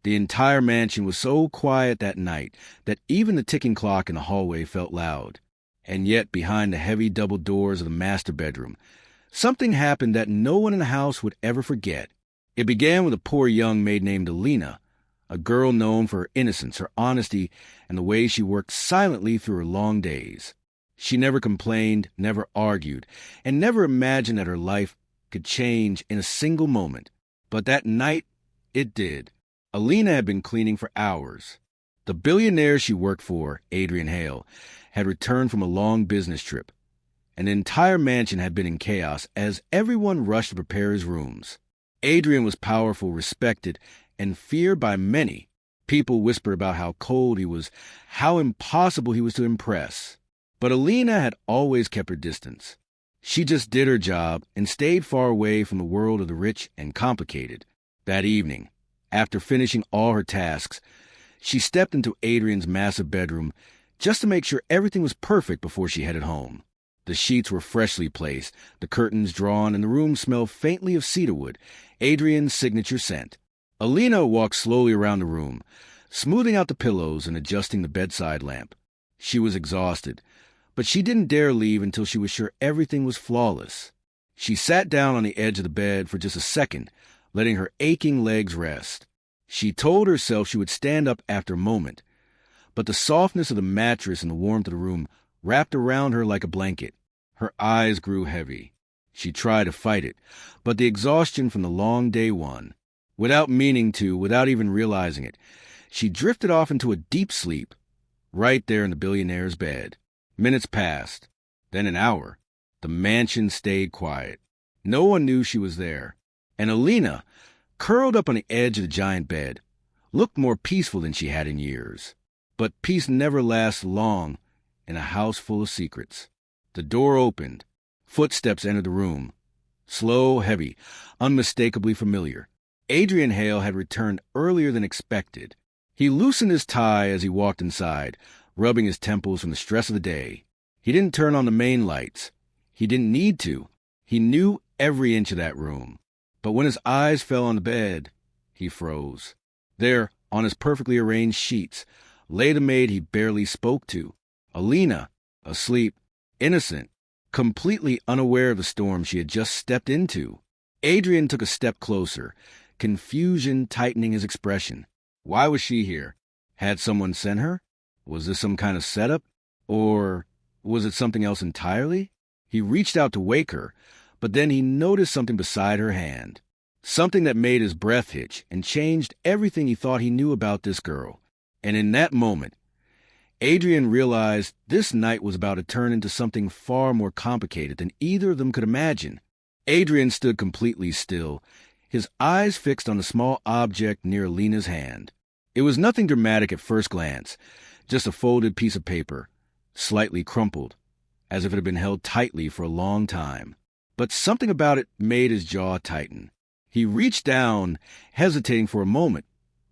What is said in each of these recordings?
The entire mansion was so quiet that night that even the ticking clock in the hallway felt loud. And yet, behind the heavy double doors of the master bedroom, something happened that no one in the house would ever forget. It began with a poor young maid named Alina, a girl known for her innocence, her honesty, and the way she worked silently through her long days. She never complained, never argued, and never imagined that her life could change in a single moment. But that night, it did. Alina had been cleaning for hours. The billionaire she worked for, Adrien, had returned from a long business trip. An entire mansion had been in chaos as everyone rushed to prepare his rooms. Adrien was powerful, respected, and feared by many. People whispered about how cold he was, how impossible he was to impress. But Alina had always kept her distance. She just did her job and stayed far away from the world of the rich and complicated. That evening, after finishing all her tasks, she stepped into Adrien's massive bedroom just to make sure everything was perfect before she headed home. The sheets were freshly placed, the curtains drawn, and the room smelled faintly of cedarwood, Adrien's signature scent. Alina walked slowly around the room, smoothing out the pillows and adjusting the bedside lamp. She was exhausted, but she didn't dare leave until she was sure everything was flawless. She sat down on the edge of the bed for just a second, letting her aching legs rest. She told herself she would stand up after a moment, but the softness of the mattress and the warmth of the room wrapped around her like a blanket. Her eyes grew heavy. She tried to fight it, but the exhaustion from the long day won. Without meaning to, without even realizing it, she drifted off into a deep sleep, right there in the billionaire's bed. Minutes passed, then an hour. The mansion stayed quiet. No one knew she was there. And Alina, curled up on the edge of the giant bed, looked more peaceful than she had in years. But peace never lasts long in a house full of secrets. The door opened. Footsteps entered the room. Slow, heavy, unmistakably familiar. Adrien had returned earlier than expected. He loosened his tie as he walked inside, rubbing his temples from the stress of the day. He didn't turn on the main lights. He didn't need to. He knew every inch of that room. But when his eyes fell on the bed, he froze. There, on his perfectly arranged sheets, lay the maid he barely spoke to. Alina, asleep, innocent, completely unaware of the storm she had just stepped into. Adrien took a step closer, confusion tightening his expression. Why was she here? Had someone sent her? Was this some kind of setup? Or was it something else entirely? He reached out to wake her, but then he noticed something beside her hand. Something that made his breath hitch and changed everything he thought he knew about this girl. And in that moment, Adrien realized this night was about to turn into something far more complicated than either of them could imagine. Adrien stood completely still, his eyes fixed on the small object near Alina's hand. It was nothing dramatic at first glance, just a folded piece of paper, slightly crumpled, as if it had been held tightly for a long time. But something about it made his jaw tighten. He reached down, hesitating for a moment,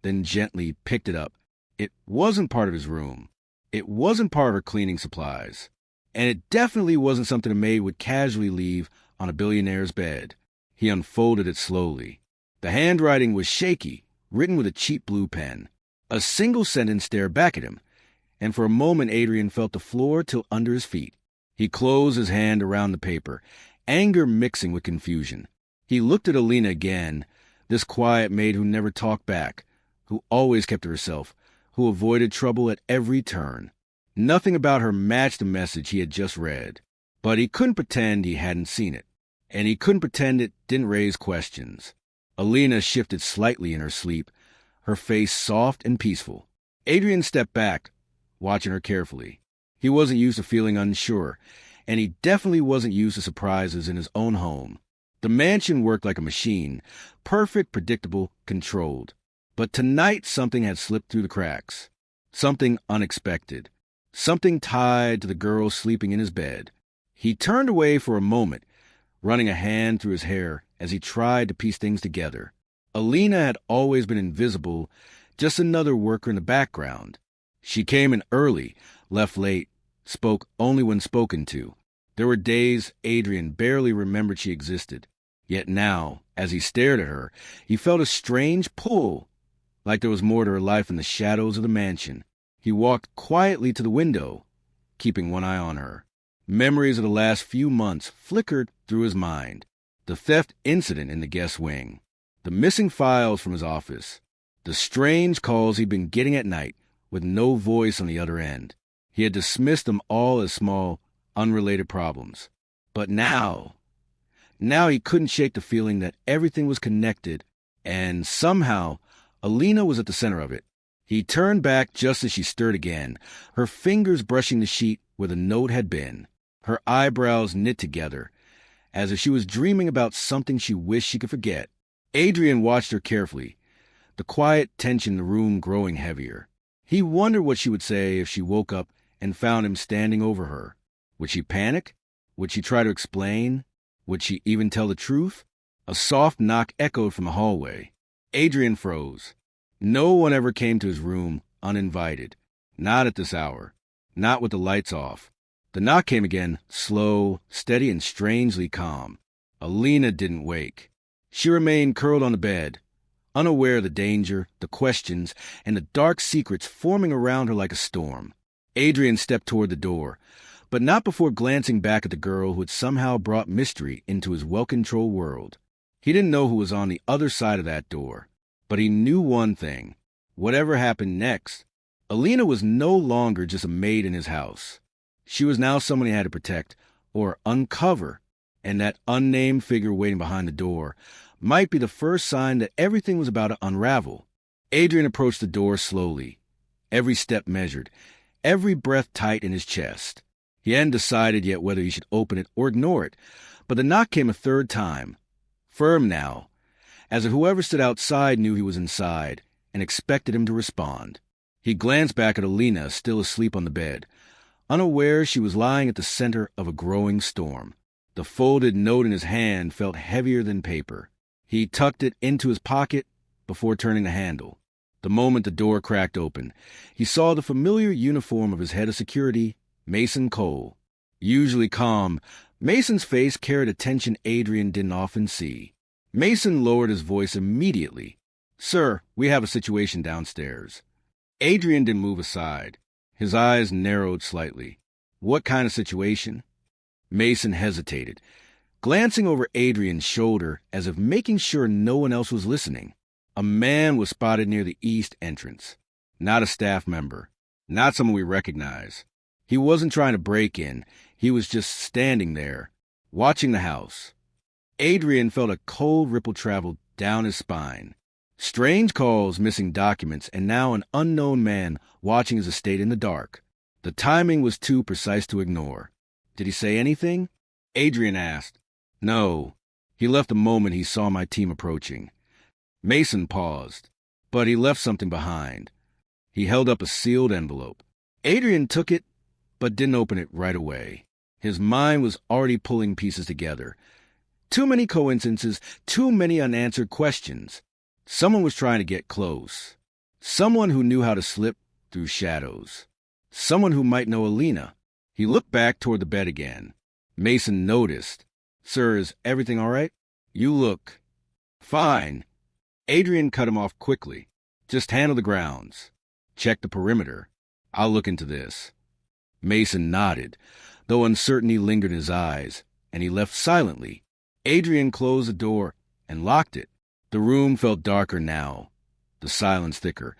then gently picked it up. It wasn't part of his room. It wasn't part of her cleaning supplies. And it definitely wasn't something a maid would casually leave on a billionaire's bed. He unfolded it slowly. The handwriting was shaky, written with a cheap blue pen. A single sentence stared back at him, and for a moment Adrien felt the floor tilt under his feet. He closed his hand around the paper, anger mixing with confusion. He looked at Alina again, this quiet maid who never talked back, who always kept to herself, who avoided trouble at every turn. Nothing about her matched the message he had just read, but he couldn't pretend he hadn't seen it, and he couldn't pretend it didn't raise questions. Alina shifted slightly in her sleep, her face soft and peaceful. Adrien stepped back, watching her carefully. He wasn't used to feeling unsure, and he definitely wasn't used to surprises in his own home. The mansion worked like a machine, perfect, predictable, controlled. But tonight something had slipped through the cracks. Something unexpected. Something tied to the girl sleeping in his bed. He turned away for a moment, running a hand through his hair as he tried to piece things together. Alina had always been invisible, just another worker in the background. She came in early, left late, spoke only when spoken to. There were days Adrien barely remembered she existed. Yet now, as he stared at her, he felt a strange pull, like there was more to her life in the shadows of the mansion. He walked quietly to the window, keeping one eye on her. Memories of the last few months flickered through his mind. The theft incident in the guest wing, the missing files from his office, the strange calls he'd been getting at night with no voice on the other end. He had dismissed them all as small, unrelated problems. But now he couldn't shake the feeling that everything was connected, and somehow Alina was at the center of it. He turned back just as she stirred again, her fingers brushing the sheet where the note had been, her eyebrows knit together, as if she was dreaming about something she wished she could forget. Adrien watched her carefully, the quiet tension in the room growing heavier. He wondered what she would say if she woke up and found him standing over her. Would she panic? Would she try to explain? Would she even tell the truth? A soft knock echoed from the hallway. Adrien froze. No one ever came to his room uninvited. Not at this hour. Not with the lights off. The knock came again, slow, steady, and strangely calm. Alina didn't wake. She remained curled on the bed, unaware of the danger, the questions, and the dark secrets forming around her like a storm. Adrien stepped toward the door, but not before glancing back at the girl who had somehow brought mystery into his well-controlled world. He didn't know who was on the other side of that door, but he knew one thing. Whatever happened next, Alina was no longer just a maid in his house. She was now someone he had to protect or uncover, and that unnamed figure waiting behind the door might be the first sign that everything was about to unravel. Adrien approached the door slowly, every step measured, every breath tight in his chest. He hadn't decided yet whether he should open it or ignore it, but the knock came a third time, firm now, as if whoever stood outside knew he was inside and expected him to respond. He glanced back at Alina, still asleep on the bed, unaware she was lying at the center of a growing storm. The folded note in his hand felt heavier than paper. He tucked it into his pocket before turning the handle. The moment the door cracked open, he saw the familiar uniform of his head of security, Mason Cole. Usually calm, Mason's face carried a tension Adrien didn't often see. Mason lowered his voice immediately. "Sir, we have a situation downstairs." Adrien didn't move aside. His eyes narrowed slightly. "What kind of situation?" Mason hesitated, glancing over Adrien's shoulder as if making sure no one else was listening. A man was spotted near the east entrance. Not a staff member. Not someone we recognize. He wasn't trying to break in. He was just standing there, watching the house. Adrien felt a cold ripple travel down his spine. Strange calls, missing documents, and now an unknown man watching his estate in the dark. The timing was too precise to ignore. "Did he say anything?" Adrien asked. "No. He left the moment he saw my team approaching." Mason paused, but he left something behind. He held up a sealed envelope. Adrien took it, but didn't open it right away. His mind was already pulling pieces together. Too many coincidences, too many unanswered questions. Someone was trying to get close. Someone who knew how to slip through shadows. Someone who might know Alina. He looked back toward the bed again. Mason noticed. "Sir, is everything all right? You look fine." Adrien cut him off quickly. "Just handle the grounds. Check the perimeter. I'll look into this." Mason nodded, though uncertainty lingered in his eyes, and he left silently. Adrien closed the door and locked it. The room felt darker now, the silence thicker,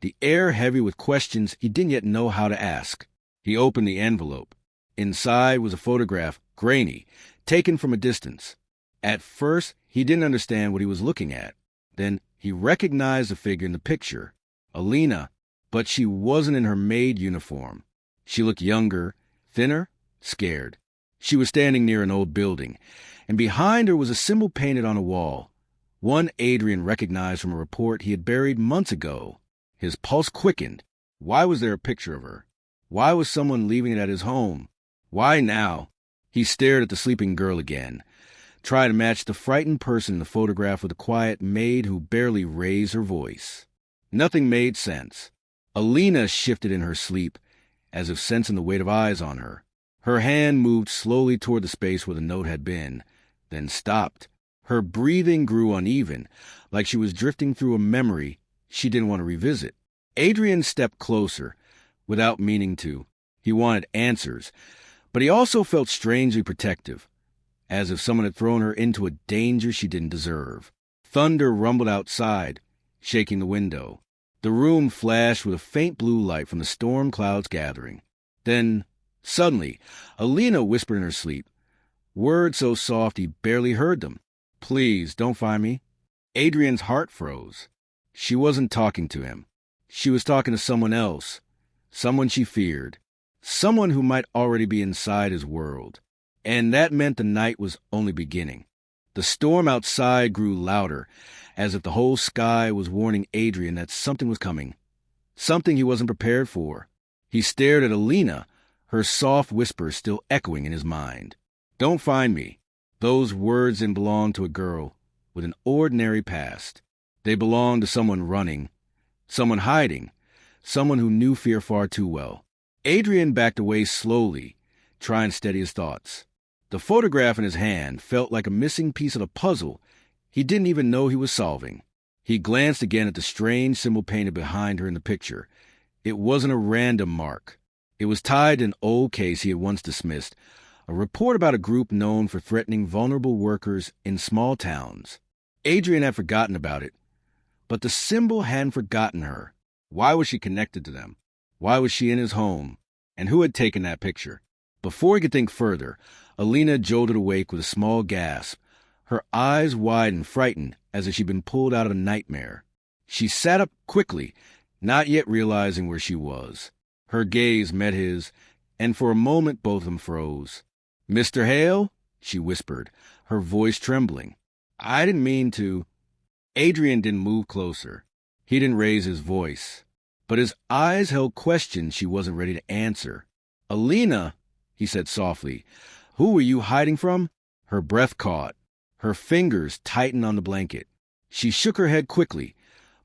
the air heavy with questions he didn't yet know how to ask. He opened the envelope. Inside was a photograph, grainy, taken from a distance. At first, he didn't understand what he was looking at. Then he recognized the figure in the picture, Alina, but she wasn't in her maid uniform. She looked younger, thinner, scared. She was standing near an old building, and behind her was a symbol painted on a wall, one Adrien recognized from a report he had buried months ago. His pulse quickened. Why was there a picture of her? Why was someone leaving it at his home? Why now? He stared at the sleeping girl again, trying to match the frightened person in the photograph with a quiet maid who barely raised her voice. Nothing made sense. Alina shifted in her sleep, as if sensing the weight of eyes on her. Her hand moved slowly toward the space where the note had been, then stopped. Her breathing grew uneven, like she was drifting through a memory she didn't want to revisit. Adrien stepped closer, without meaning to. He wanted answers, but he also felt strangely protective, as if someone had thrown her into a danger she didn't deserve. Thunder rumbled outside, shaking the window. The room flashed with a faint blue light from the storm clouds gathering. Then, suddenly, Alina whispered in her sleep, words so soft he barely heard them. "Please, don't find me." Adrien's heart froze. She wasn't talking to him. She was talking to someone else, someone she feared, someone who might already be inside his world. And that meant the night was only beginning. The storm outside grew louder, as if the whole sky was warning Adrien that something was coming, something he wasn't prepared for. He stared at Alina, her soft whispers still echoing in his mind. "Don't find me." Those words didn't belong to a girl with an ordinary past. They belonged to someone running, someone hiding, someone who knew fear far too well. Adrien backed away slowly, trying to steady his thoughts. The photograph in his hand felt like a missing piece of a puzzle he didn't even know he was solving. He glanced again at the strange symbol painted behind her in the picture. It wasn't a random mark. It was tied to an old case he had once dismissed, a report about a group known for threatening vulnerable workers in small towns. Adrien had forgotten about it, but the symbol hadn't forgotten her. Why was she connected to them? Why was she in his home? And who had taken that picture? Before he could think further, Alina jolted awake with a small gasp. Her eyes wide and frightened, as if she'd been pulled out of a nightmare. She sat up quickly, not yet realizing where she was. Her gaze met his, and for a moment both of them froze. "Mr. Hale?" she whispered, her voice trembling. "I didn't mean to." Adrien didn't move closer. He didn't raise his voice. But his eyes held questions she wasn't ready to answer. "Alina," he said softly, "who were you hiding from?" Her breath caught. Her fingers tightened on the blanket. She shook her head quickly,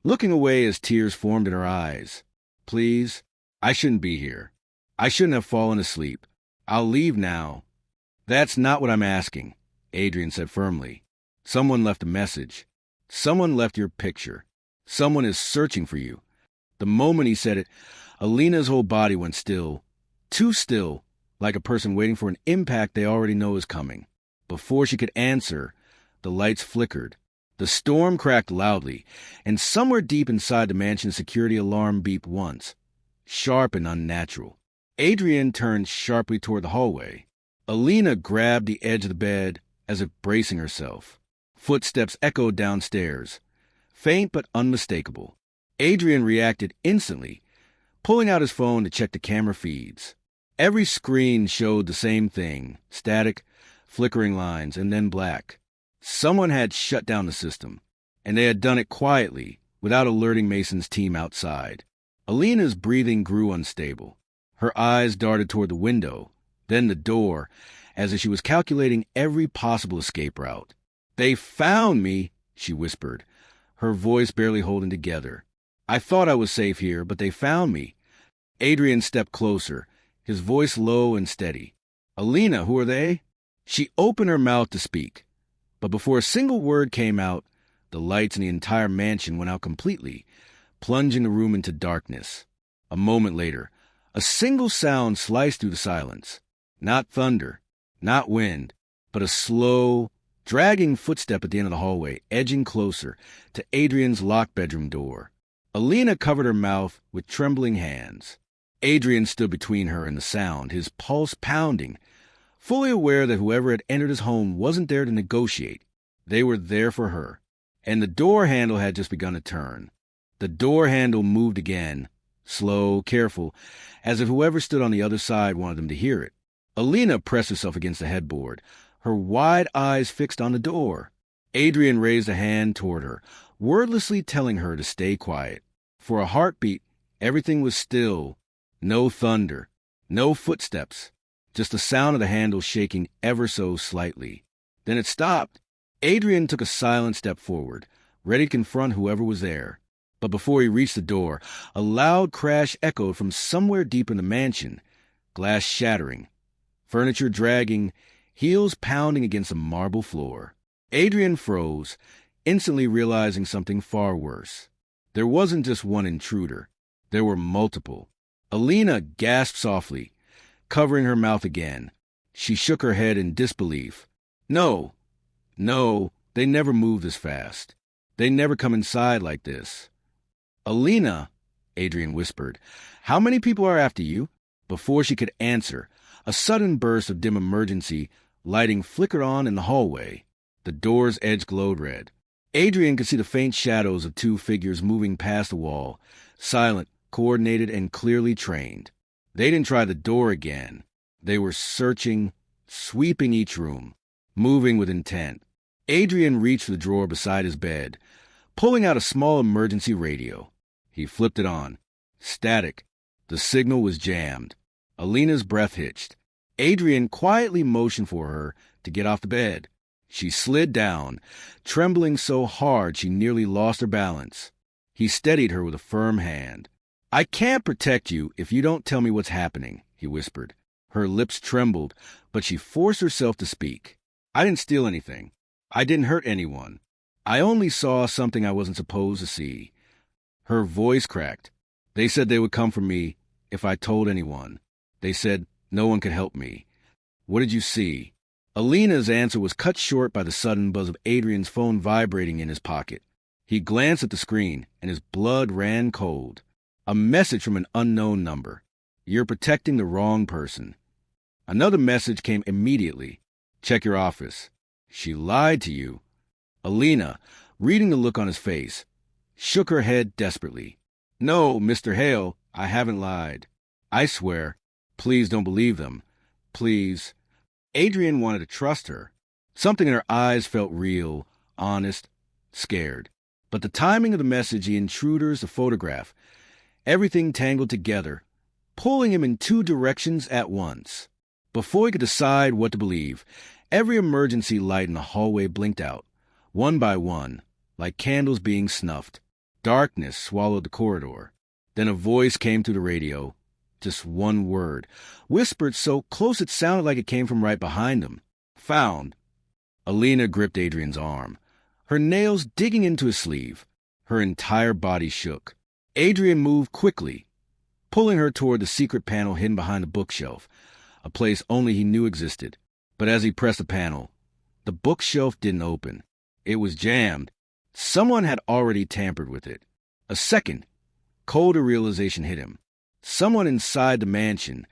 looking away as tears formed in her eyes. "Please, I shouldn't be here. I shouldn't have fallen asleep. I'll leave now." "That's not what I'm asking," Adrien said firmly. "Someone left a message. Someone left your picture. Someone is searching for you." The moment he said it, Alina's whole body went still, too still, like a person waiting for an impact they already know is coming. Before she could answer, the lights flickered. The storm cracked loudly, and somewhere deep inside the mansion's security alarm beeped once, sharp and unnatural. Adrien turned sharply toward the hallway. Alina grabbed the edge of the bed as if bracing herself. Footsteps echoed downstairs, faint but unmistakable. Adrien reacted instantly, pulling out his phone to check the camera feeds. Every screen showed the same thing, static, flickering lines, and then black. Someone had shut down the system, and they had done it quietly, without alerting Mason's team outside. Alina's breathing grew unstable. Her eyes darted toward the window, then the door, as if she was calculating every possible escape route. "They found me," she whispered, her voice barely holding together. "I thought I was safe here, but they found me." Adrien stepped closer, his voice low and steady. "Alina, who are they?" She opened her mouth to speak, but before a single word came out, the lights in the entire mansion went out completely, plunging the room into darkness. A moment later, a single sound sliced through the silence. Not thunder, not wind, but a slow, dragging footstep at the end of the hallway, edging closer to Adrien's locked bedroom door. Alina covered her mouth with trembling hands. Adrien stood between her and the sound, his pulse pounding, fully aware that whoever had entered his home wasn't there to negotiate. They were there for her. And the door handle had just begun to turn. The door handle moved again, slow, careful, as if whoever stood on the other side wanted them to hear it. Alina pressed herself against the headboard, her wide eyes fixed on the door. Adrien raised a hand toward her, wordlessly telling her to stay quiet. For a heartbeat, everything was still. No thunder, no footsteps, just the sound of the handle shaking ever so slightly. Then it stopped. Adrien took a silent step forward, ready to confront whoever was there. But before he reached the door, a loud crash echoed from somewhere deep in the mansion, glass shattering, furniture dragging, heels pounding against the marble floor. Adrien froze, instantly realizing something far worse. There wasn't just one intruder. There were multiple. Alina gasped softly, covering her mouth again. She shook her head in disbelief. No, they never move this fast. They never come inside like this. Alina, Adrien whispered, how many people are after you? Before she could answer, a sudden burst of dim emergency lighting flickered on in the hallway. The door's edge glowed red. Adrien could see the faint shadows of two figures moving past the wall, silent, coordinated, and clearly trained. They didn't try the door again. They were searching, sweeping each room, moving with intent. Adrien reached for the drawer beside his bed, pulling out a small emergency radio. He flipped it on. Static. The signal was jammed. Alina's breath hitched. Adrien quietly motioned for her to get off the bed. She slid down, trembling so hard she nearly lost her balance. He steadied her with a firm hand. I can't protect you if you don't tell me what's happening, he whispered. Her lips trembled, but she forced herself to speak. I didn't steal anything. I didn't hurt anyone. I only saw something I wasn't supposed to see. Her voice cracked. They said they would come for me if I told anyone. They said no one could help me. What did you see? Alina's answer was cut short by the sudden buzz of Adrien's phone vibrating in his pocket. He glanced at the screen, and his blood ran cold. A message from an unknown number. You're protecting the wrong person. Another message came immediately. Check your office. She lied to you. Alina, reading the look on his face, shook her head desperately. No, Mr. Hale, I haven't lied. I swear. Please don't believe them. Please. Adrien wanted to trust her. Something in her eyes felt real, honest, scared. But the timing of the message, the intruders, the photograph, everything tangled together, pulling him in two directions at once. Before he could decide what to believe, every emergency light in the hallway blinked out, one by one, like candles being snuffed. Darkness swallowed the corridor. Then a voice came through the radio. Just one word, whispered so close it sounded like it came from right behind him. Found. Alina gripped Adrien's arm, her nails digging into his sleeve. Her entire body shook. Adrien moved quickly, pulling her toward the secret panel hidden behind the bookshelf, a place only he knew existed. But as he pressed the panel, the bookshelf didn't open. It was jammed. Someone had already tampered with it. A second, colder realization hit him. Someone inside the mansion,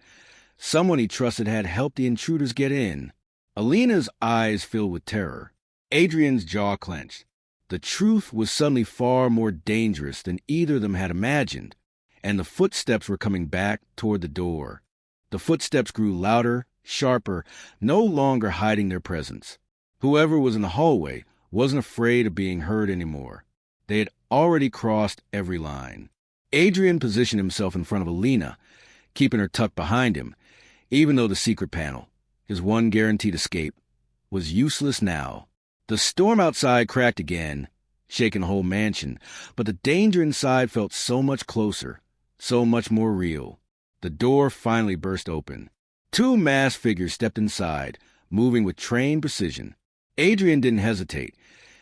someone he trusted, had helped the intruders get in. Alina's eyes filled with terror. Adrien's jaw clenched. The truth was suddenly far more dangerous than either of them had imagined, and the footsteps were coming back toward the door. The footsteps grew louder, sharper, no longer hiding their presence. Whoever was in the hallway wasn't afraid of being heard anymore. They had already crossed every line. Adrien positioned himself in front of Alina, keeping her tucked behind him, even though the secret panel, his one guaranteed escape, was useless now. The storm outside cracked again, shaking the whole mansion, but the danger inside felt so much closer, so much more real. The door finally burst open. Two masked figures stepped inside, moving with trained precision. Adrien didn't hesitate.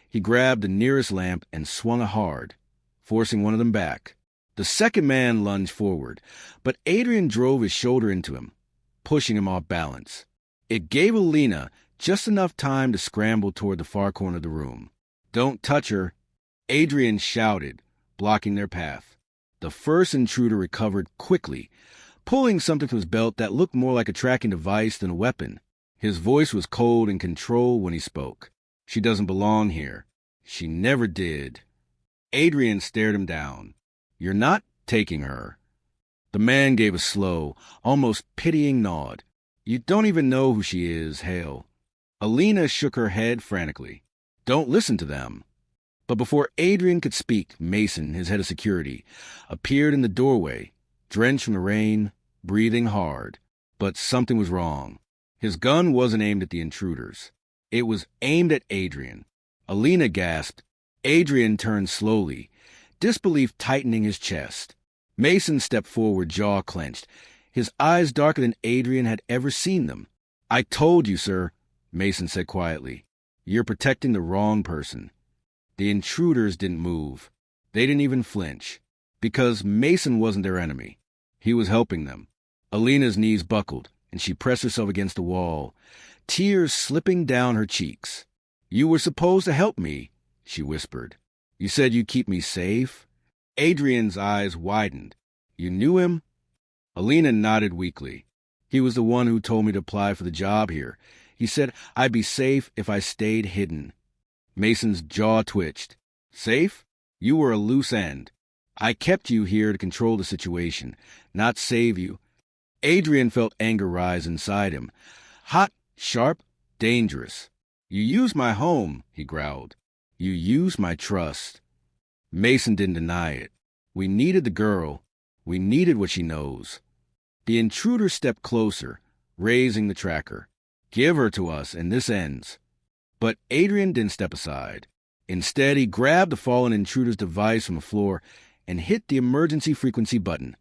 He grabbed the nearest lamp and swung it hard, forcing one of them back. The second man lunged forward, but Adrien drove his shoulder into him, pushing him off balance. It gave Alina just enough time to scramble toward the far corner of the room. Don't touch her, Adrien shouted, blocking their path. The first intruder recovered quickly, pulling something from his belt that looked more like a tracking device than a weapon. His voice was cold and controlled when he spoke. She doesn't belong here. She never did. Adrien stared him down. You're not taking her. The man gave a slow, almost pitying nod. You don't even know who she is, Hale. Alina shook her head frantically. Don't listen to them. But before Adrien could speak, Mason, his head of security, appeared in the doorway, drenched from the rain, breathing hard. But something was wrong. His gun wasn't aimed at the intruders. It was aimed at Adrien. Alina gasped. Adrien turned slowly, disbelief tightening his chest. Mason stepped forward, jaw clenched, his eyes darker than Adrien had ever seen them. I told you, sir, Mason said quietly. You're protecting the wrong person. The intruders didn't move. They didn't even flinch, because Mason wasn't their enemy. He was helping them. Alina's knees buckled, and she pressed herself against the wall, tears slipping down her cheeks. "You were supposed to help me," she whispered. "You said you'd keep me safe?" Adrien's eyes widened. "You knew him?" Alina nodded weakly. "He was the one who told me to apply for the job here. He said I'd be safe if I stayed hidden." Mason's jaw twitched. "Safe? You were a loose end. I kept you here to control the situation, not save you." Adrien felt anger rise inside him. Hot, sharp, dangerous. "You used my home," he growled. "You used my trust." Mason didn't deny it. "We needed the girl. We needed what she knows." The intruder stepped closer, raising the tracker. "Give her to us, and this ends." But Adrien didn't step aside. Instead, he grabbed the fallen intruder's device from the floor and hit the emergency frequency button,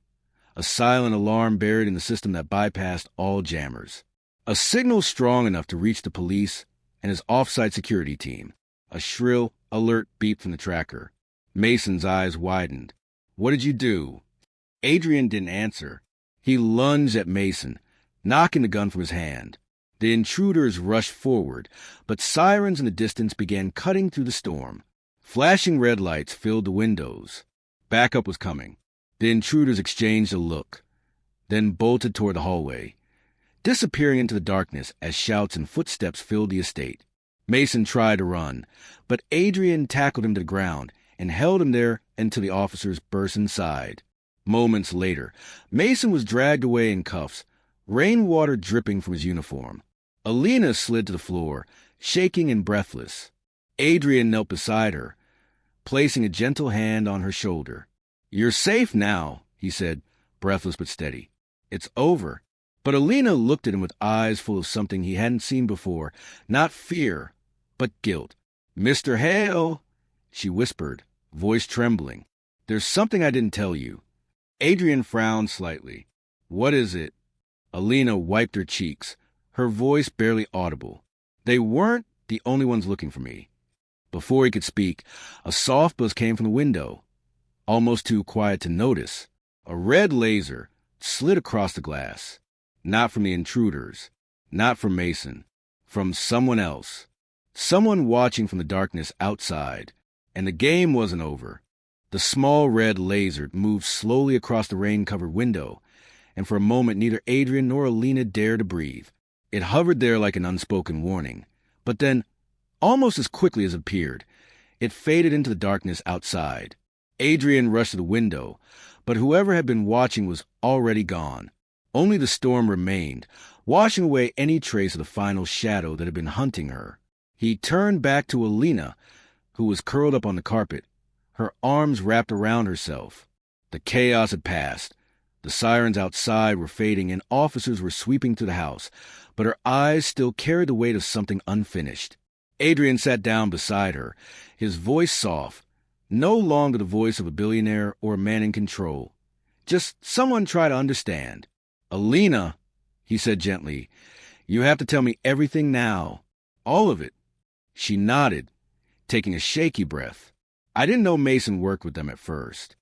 a silent alarm buried in the system that bypassed all jammers. A signal strong enough to reach the police and his off-site security team. A shrill, alert beep from the tracker. Mason's eyes widened. "What did you do?" Adrien didn't answer. He lunged at Mason, knocking the gun from his hand. The intruders rushed forward, but sirens in the distance began cutting through the storm. Flashing red lights filled the windows. Backup was coming. The intruders exchanged a look, then bolted toward the hallway, disappearing into the darkness as shouts and footsteps filled the estate. Mason tried to run, but Adrien tackled him to the ground and held him there until the officers burst inside. Moments later, Mason was dragged away in cuffs, rainwater dripping from his uniform. Alina slid to the floor, shaking and breathless. Adrien knelt beside her, placing a gentle hand on her shoulder. "You're safe now," he said, breathless but steady. "It's over." But Alina looked at him with eyes full of something he hadn't seen before, not fear, but guilt. "Mr. Hale," she whispered, voice trembling. "There's something I didn't tell you." Adrien frowned slightly. "What is it?" Alina wiped her cheeks, her voice barely audible. "They weren't the only ones looking for me." Before he could speak, a soft buzz came from the window, almost too quiet to notice. A red laser slid across the glass. Not from the intruders, not from Mason, from someone else. Someone watching from the darkness outside. And the game wasn't over. The small red laser moved slowly across the rain-covered window, and for a moment neither Adrien nor Alina dared to breathe. It hovered there like an unspoken warning. But then, almost as quickly as it appeared, it faded into the darkness outside. Adrien rushed to the window, but whoever had been watching was already gone. Only the storm remained, washing away any trace of the final shadow that had been hunting her. He turned back to Alina, who was curled up on the carpet, her arms wrapped around herself. The chaos had passed. The sirens outside were fading and officers were sweeping through the house, but her eyes still carried the weight of something unfinished. Adrien sat down beside her, his voice soft, no longer the voice of a billionaire or a man in control. Just someone try to understand. "Alina," he said gently, "you have to tell me everything now. All of it." She nodded, taking a shaky breath. "I didn't know Mason worked with them at first.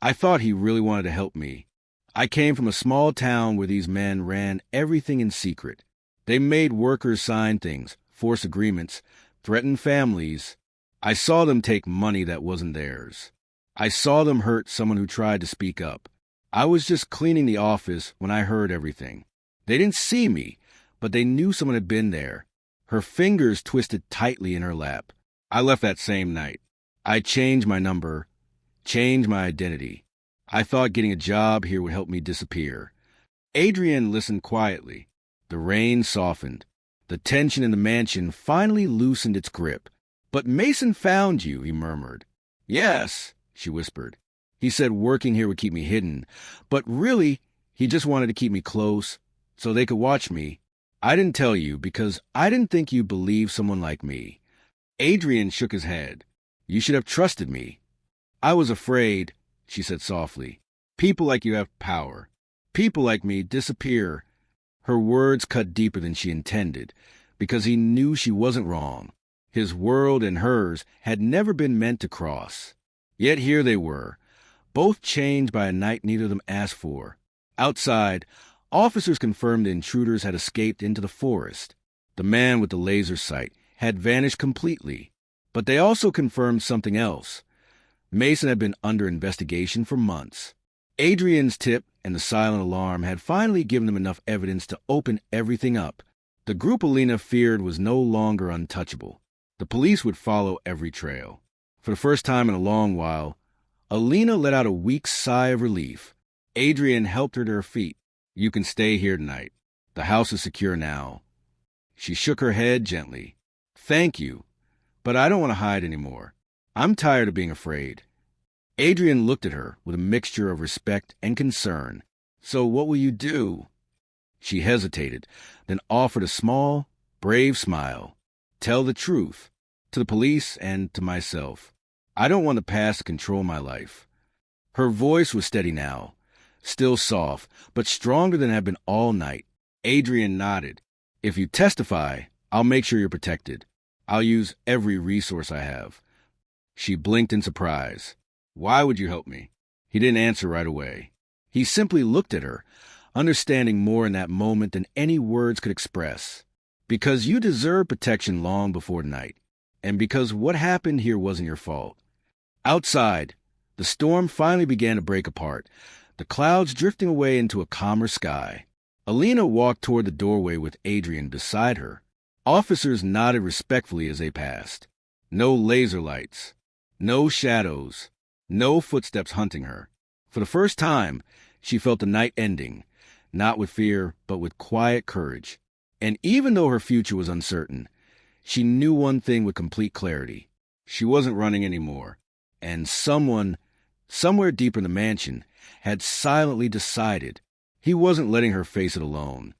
I thought he really wanted to help me. I came from a small town where these men ran everything in secret. They made workers sign things, force agreements, threaten families. I saw them take money that wasn't theirs. I saw them hurt someone who tried to speak up. I was just cleaning the office when I heard everything. They didn't see me, but they knew someone had been there." Her fingers twisted tightly in her lap. "I left that same night. I changed my number, changed my identity. I thought getting a job here would help me disappear." Adrien listened quietly. The rain softened. The tension in the mansion finally loosened its grip. "But Mason found you," he murmured. "Yes," she whispered. "He said working here would keep me hidden, but really, he just wanted to keep me close so they could watch me. I didn't tell you because I didn't think you'd believe someone like me." Adrien shook his head. "You should have trusted me." "I was afraid," she said softly. "People like you have power. People like me disappear." Her words cut deeper than she intended, because he knew she wasn't wrong. His world and hers had never been meant to cross. Yet here they were, both changed by a night neither of them asked for. Outside, officers confirmed the intruders had escaped into the forest. The man with the laser sight had vanished completely. But they also confirmed something else. Mason had been under investigation for months. Adrien's tip and the silent alarm had finally given them enough evidence to open everything up. The group Alina feared was no longer untouchable. The police would follow every trail. For the first time in a long while, Alina let out a weak sigh of relief. Adrien helped her to her feet. "You can stay here tonight. The house is secure now." She shook her head gently. "Thank you, but I don't want to hide anymore. I'm tired of being afraid." Adrien looked at her with a mixture of respect and concern. "So what will you do?" She hesitated, then offered a small, brave smile. "Tell the truth, to the police and to myself. I don't want the past to control my life." Her voice was steady now, still soft, but stronger than it had been all night. Adrien nodded. "If you testify, I'll make sure you're protected. I'll use every resource I have." She blinked in surprise. "Why would you help me?" He didn't answer right away. He simply looked at her, understanding more in that moment than any words could express. "Because you deserve protection long before night, and because what happened here wasn't your fault." Outside, the storm finally began to break apart, the clouds drifting away into a calmer sky. Alina walked toward the doorway with Adrien beside her. Officers nodded respectfully as they passed. No laser lights, no shadows, no footsteps hunting her. For the first time, she felt the night ending, not with fear, but with quiet courage. And even though her future was uncertain, she knew one thing with complete clarity. She wasn't running anymore. And someone, somewhere deep in the mansion, had silently decided he wasn't letting her face it alone.